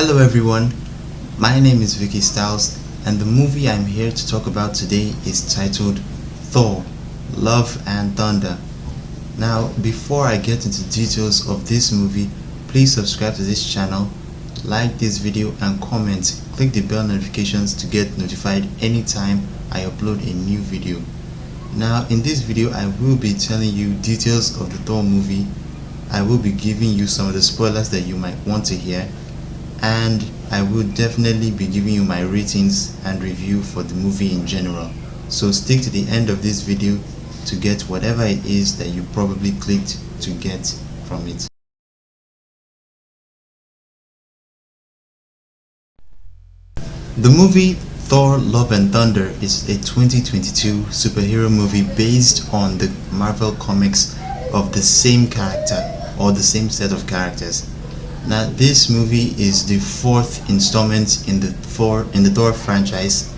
Hello everyone, my name is Vicky Styles and the movie I'm here to talk about today is titled Thor, Love and Thunder. Now before I get into details of this movie, please subscribe to this channel, like this video and comment. Click the bell notifications to get notified anytime I upload a new video. Now in this video I will be telling you details of the Thor movie. I will be giving you some of the spoilers that you might want to hear, and I will definitely be giving you my ratings and review for the movie in general. So stick to the end of this video to get whatever it is that you probably clicked to get from it. The movie Thor, Love and Thunder is a 2022 superhero movie based on the Marvel comics of the same character or the same set of characters. Now this movie is the fourth installment in the Thor franchise,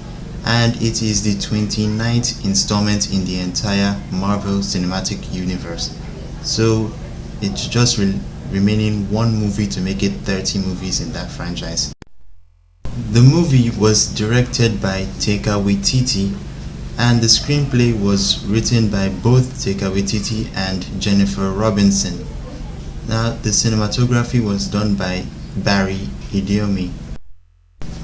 and it is the 29th installment in the entire Marvel Cinematic Universe. So it's just remaining one movie to make it 30 movies in that franchise. The movie was directed by Taika Waititii, and the screenplay was written by both Taika Waititii and Jennifer Robinson. Now the cinematography was done by Idoine.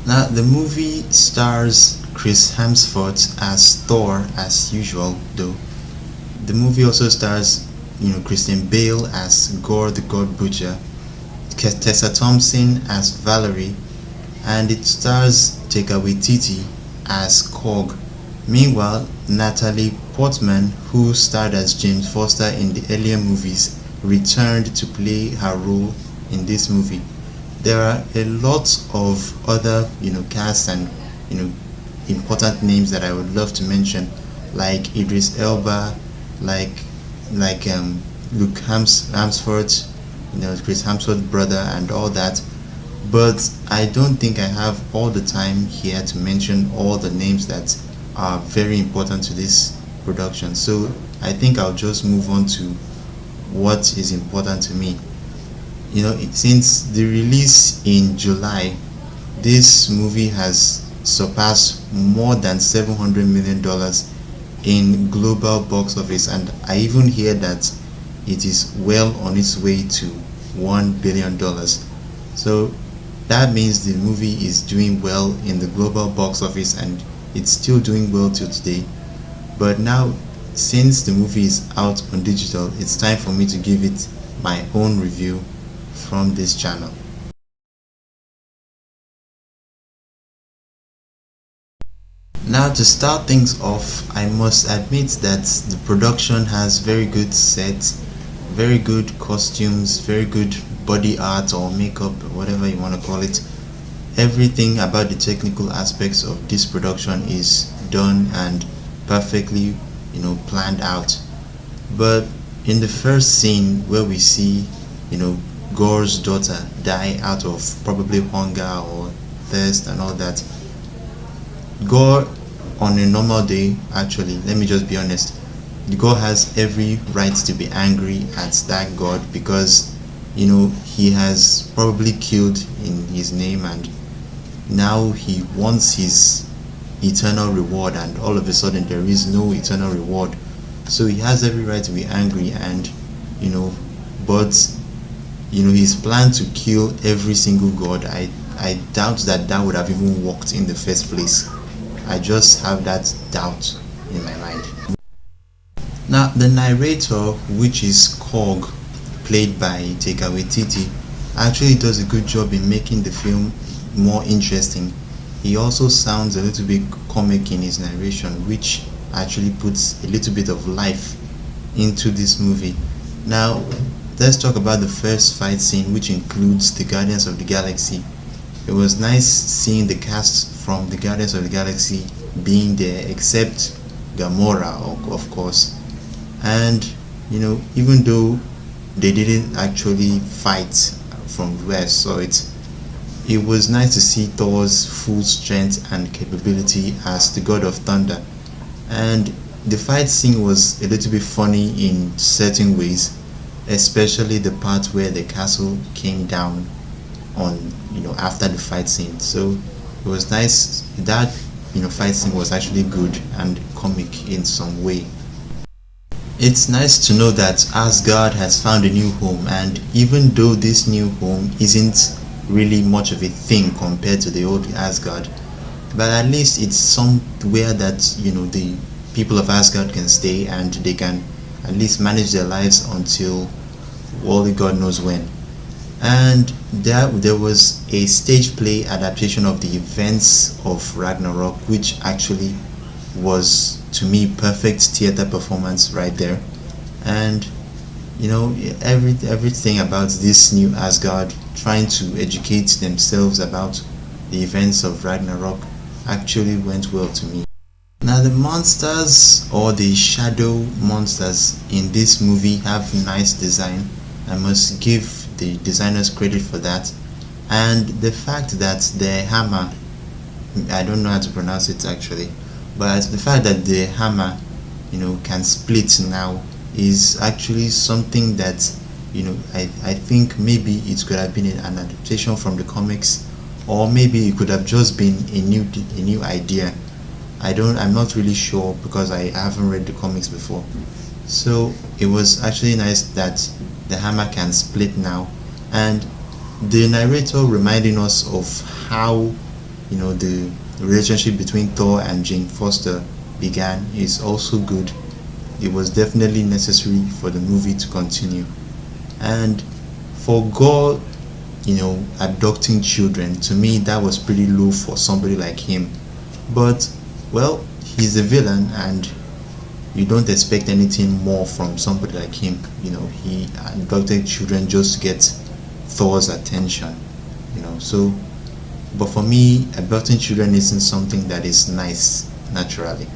Now the movie stars Chris Hemsworth as Thor as usual, though. The movie also stars Bale as Gorr the God Butcher, Thessa Thompson as Valkyrie, and it stars Taika Waititii as Korg. Meanwhile, Natalie Portman, who starred as Jane Foster in the earlier movies, returned to play her role in this movie. There are a lot of other cast and important names that I would love to mention, like Idris Elba, like Luke Hemsworth, Chris Hemsworth's brother and all that. But I don't think I have all the time here to mention all the names that are very important to this production. So I think I'll just move on to what is important to me. Since the release in July, this movie has surpassed more than $700 million in global box office, and I even hear that it is well on its way to $1 billion. So that means the movie is doing well in the global box office, and it's still doing well till today. But now, since the movie is out on digital, it's time for me to give it my own review from this channel. Now to start things off, I must admit that the production has very good sets, very good costumes, very good body art or makeup, whatever you want to call it. Everything about the technical aspects of this production is done and perfectly planned out. But in the first scene where we see Gorr's daughter die out of probably hunger or thirst and all that, Gorr, on a normal day, actually let me just be honest, Gorr has every right to be angry at that god, because he has probably killed in his name and now he wants his eternal reward, and all of a sudden there is no eternal reward. So he has every right to be angry, and but his plan to kill every single god, I doubt that would have even worked in the first place. I just have that doubt in my mind. Now the narrator, which is Korg, played by Taika Waititii, actually does a good job in making the film more interesting. He also sounds a little bit comic in his narration, which actually puts a little bit of life into this movie. Now let's talk about the first fight scene, which includes the Guardians of the Galaxy. It was nice seeing the cast from the Guardians of the Galaxy being there, except Gamora, of course. And even though they didn't actually fight from where I saw it, it was nice to see Thor's full strength and capability as the god of thunder. And the fight scene was a little bit funny in certain ways, especially the part where the castle came down. on, after the fight scene. So it was nice that, fight scene was actually good and comic in some way. It's nice to know that Asgard has found a new home, and even though this new home isn't really much of a thing compared to the old Asgard, but at least it's somewhere that the people of Asgard can stay, and they can at least manage their lives until only God knows when. And there was a stage play adaptation of the events of Ragnarok, which actually was, to me, perfect theater performance right there. And everything about this new Asgard trying to educate themselves about the events of Ragnarok actually went well to me. Now, the monsters, or the shadow monsters in this movie, have nice design. I must give the designers credit for that. And the fact that the hammer, I don't know how to pronounce it actually, but the fact that the hammer can split now is actually something that I think maybe it could have been an adaptation from the comics, or maybe it could have just been a new idea. I'm not really sure, because I haven't read the comics before. So it was actually nice that the hammer can split now, and the narrator reminding us of how the relationship between Thor and Jane Foster began is also good. It was definitely necessary for the movie to continue. And for Gorr, abducting children, to me that was pretty low for somebody like him. But well, he's a villain, and you don't expect anything more from somebody like him. He abducted children just to get Thor's attention. So, but for me, abducting children isn't something that is nice naturally.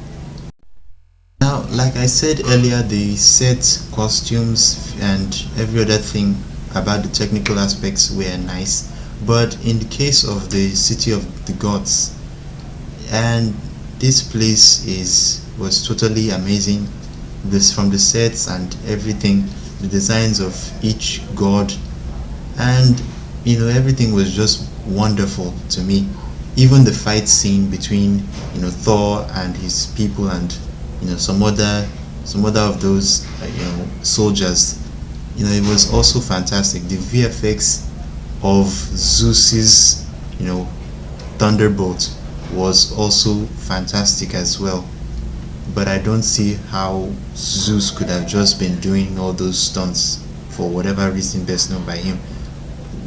Now, like I said earlier, the set, costumes, and every other thing about the technical aspects were nice. But in the case of the City of the Gods, and this place was totally amazing. This, from the sets and everything, the designs of each god, and everything was just wonderful to me. Even the fight scene between Thor and his people, and some other of those soldiers, it was also fantastic. The VFX of Zeus's thunderbolt was also fantastic as well. But I don't see how Zeus could have just been doing all those stunts for whatever reason best known by him.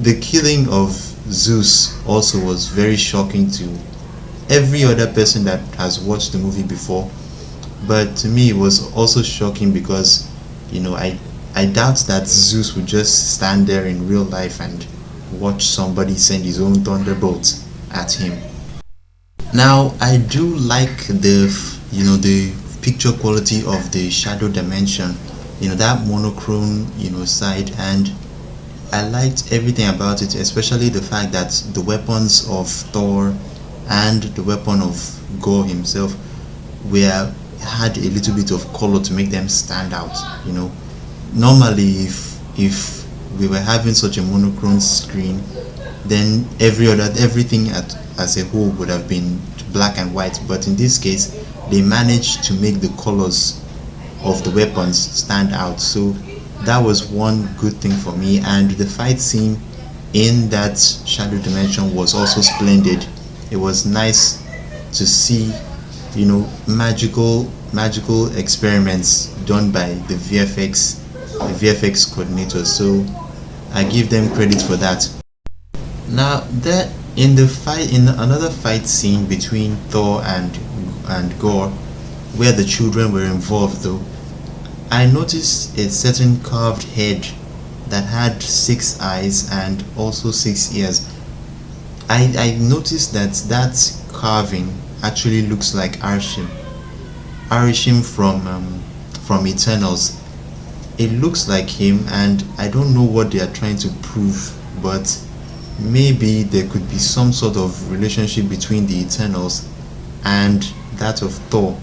The killing of Zeus also was very shocking to every other person that has watched the movie before, but to me it was also shocking because I doubt that Zeus would just stand there in real life and watch somebody send his own thunderbolt at him. Now, I do like the picture quality of the shadow dimension, that monochrome side, and I liked everything about it, especially the fact that the weapons of Thor and the weapon of Gorr himself had a little bit of color to make them stand out. Normally if we were having such a monochrome screen, then everything as a whole would have been black and white. But in this case, they managed to make the colors of the weapons stand out. So that was one good thing for me. And the fight scene in that shadow dimension was also splendid. It was nice to see magical experiments done by the VFX coordinators. So I give them credit for that. Now, in another fight scene between Thor and Gorr, where the children were involved, though, I noticed a certain carved head that had 6 eyes and also 6 ears. I noticed that carving actually looks like Arishem from Eternals. It looks like him, and I don't know what they are trying to prove, but maybe there could be some sort of relationship between the Eternals and that of Thor.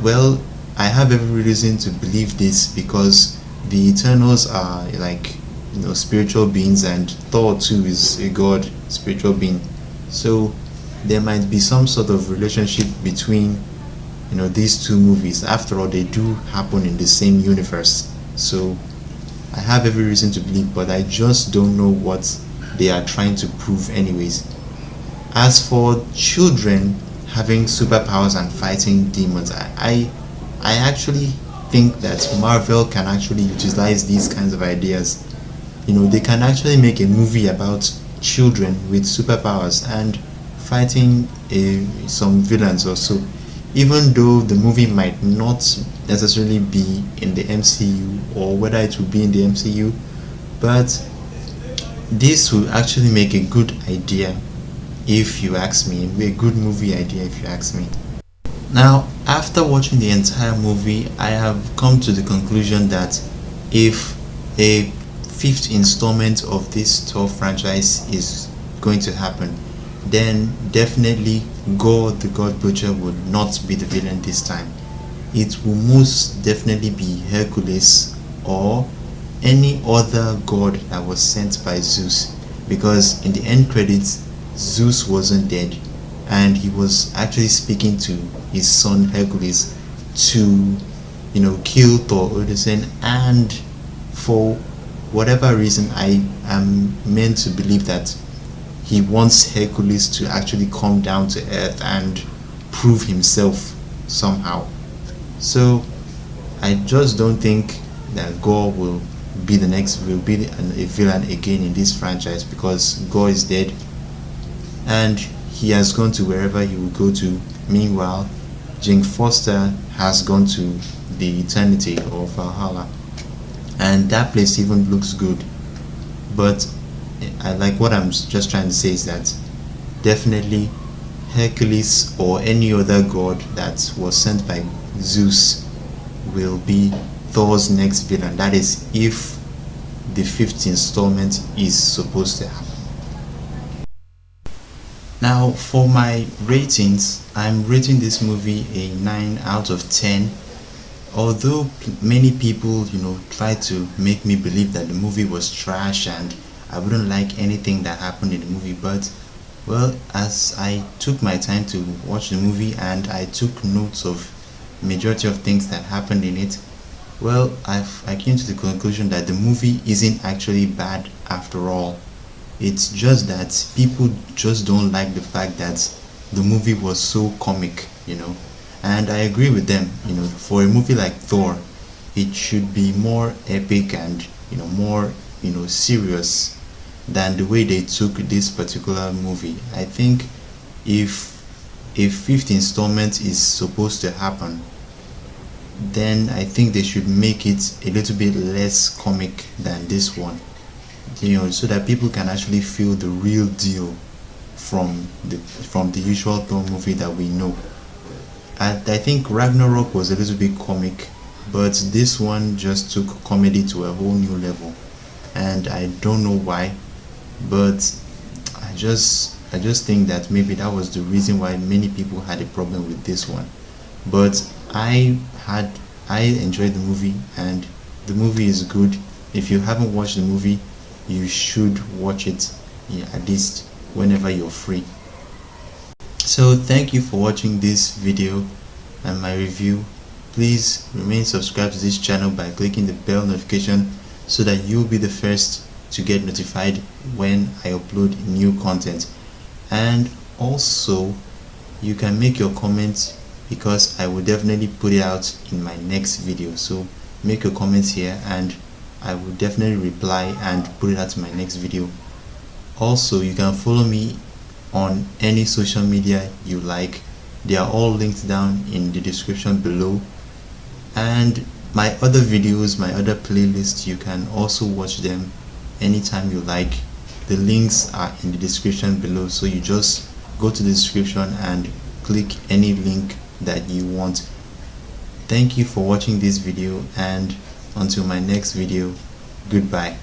Well, I have every reason to believe this, because the Eternals are like spiritual beings, and Thor too is a god, spiritual being. So there might be some sort of relationship between these two movies. After all, they do happen in the same universe. So I have every reason to believe, but I just don't know what they are trying to prove anyways. As for children having superpowers and fighting demons, I actually think that Marvel can actually utilize these kinds of ideas. They can actually make a movie about children with superpowers and fighting some villains or so, even though the movie might not necessarily be in the MCU, or whether it will be in the MCU, but this will actually make a good idea if you ask me, a good movie idea if you ask me. Now, after watching the entire movie, I have come to the conclusion that if a fifth installment of this Thor franchise is going to happen, then definitely Gorr the God Butcher will not be the villain this time. It will most definitely be Hercules or any other god that was sent by Zeus, because in the end credits Zeus wasn't dead and he was actually speaking to his son Hercules to kill Thor Odysseus, and for whatever reason I am meant to believe that he wants Hercules to actually come down to earth and prove himself somehow. So I just don't think that Gorr will be a villain again in this franchise, because Gorr is dead and he has gone to wherever he will go to. Meanwhile, Jane Foster has gone to the Eternity or Valhalla, and that place even looks good. But what I'm just trying to say is that definitely Hercules or any other god that was sent by Zeus will be Thor's next villain. That is, if the fifth installment is supposed to happen. Now, for my ratings, I'm rating this movie a 9 out of 10. Although many people, try to make me believe that the movie was trash and I wouldn't like anything that happened in the movie, but well, as I took my time to watch the movie and I took notes of majority of things that happened in it, well, I came to the conclusion that the movie isn't actually bad after all. It's just that people just don't like the fact that the movie was so comic, and I agree with them. For a movie like Thor, it should be more epic and more serious than the way they took this particular movie. I think if a fifth installment is supposed to happen, then I think they should make it a little bit less comic than this one, so that people can actually feel the real deal from the usual Thor movie that we know. I think Ragnarok was a little bit comic, but this one just took comedy to a whole new level, and I don't know why, but I just think that maybe that was the reason why many people had a problem with this one. But I enjoyed the movie, and the movie is good. If you haven't watched the movie, you should watch it, at least whenever you're free. So thank you for watching this video and my review. Please remain subscribed to this channel by clicking the bell notification so that you'll be the first to get notified when I upload new content. And also, you can make your comments, because I will definitely put it out in my next video. So make your comments here and I will definitely reply and put it out in my next video. Also, you can follow me on any social media you like. They are all linked down in the description below. And my other videos, my other playlists, you can also watch them anytime you like. The links are in the description below, so you just go to the description and click any link that you want. Thank you for watching this video, and until my next video, goodbye.